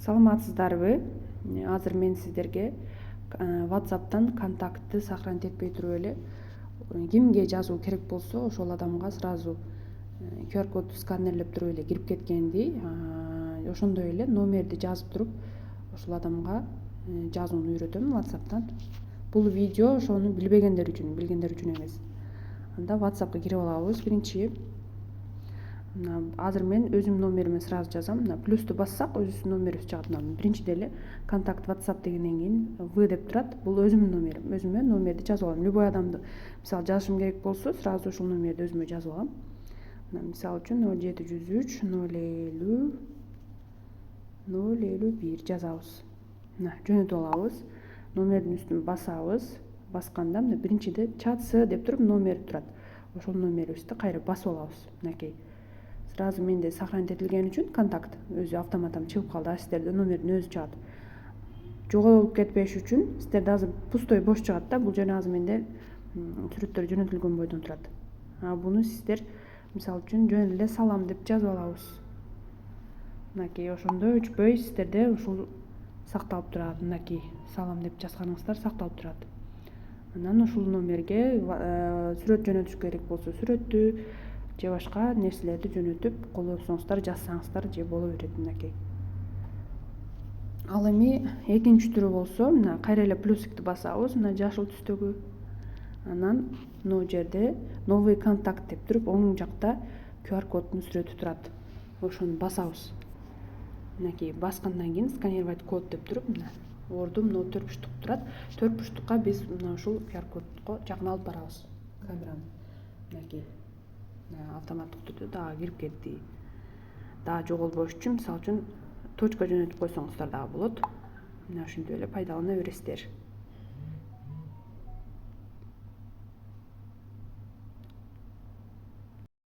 Саламатсыздарбы? Азыр мен сиздерге WhatsApp'тан контактты сохранить этпей туруп эле кимге жазуу керек болсо ошол адамга сразу QR кодду сканерлеп туруп эле кирип кеткенди, ошондой эле номерди жазып туруп ошол адамга жазууну үйрөтөм WhatsApp'тан. Бул видео ошону билбегендер үчүн эмес. Анда WhatsApp'ка кирип алабыз. Биринчи азыр мен өзүм номериме сразу жазам. Плюсту бассак өзүбүздүн номерибиз чыгат. Биринчиде эле контакт WhatsApp дегенден кийин В деп турат. Бул өзүмдүн номерим. Өзүмө номерди жазып алам. Любой адамды мисалы жазышым керек болсо, сразу ушул номерди өзүмө жазып алам. Мисалы үчүн 0703 050 051 жазабыз. Жөнөтүп алабыз. Номердин үстүн басабыз. Басканда биринчиде чат С деп туруп номер турат. Ошол номерибизди кайра басып алабыз. Мынакей. Сразу менде сохранить этилген үчүн контакт өзү автоматтан чыгып калды. Сиздерде номердин өзү чыгат. Жоголуп кетпеш үчүн сиздерде азыр пустой бош чыгат да. Бул жана азыр менде сүрөттөр жөнөтүлгөн бойдон турат. Буну сиздер мисалы үчүн жөн эле салам деп жазып алабыз. Мынакей ошондо өчпөй сиздерде ушул сакталып турат. Мынакей салам деп жазганыңыздар сакталып турат. Анан ушул номерге сүрөт жөнөтүш керек болсо сүрөттү же башка нерселерди жөнөтүп колдонсоңуздар, жазсаңыздар же боло берет. Мынакей. Ал эми экинчи түрү болсо, мына кайра эле плюсикти басабыз, мына жашыл түстөгү. Анан могу жерде новый контакт деп туруп, оң жакта QR коддун сүрөтү турат. Ошону басабыз. Мынакей баскандан кийин сканировать код деп туруп, мына орду мына 4 бурчтук турат. 4 бурчтукка биз мына ушул QR кодго жакын алып барабыз камераны. Мынакей. Автоматтык түрдө дагы кирип кетти. Дагы жоголбош үчүн мисалы үчүн точка жөнөтүп койсоңуздар дагы болот. Мына ушинтип эле пайдалана бересиздер.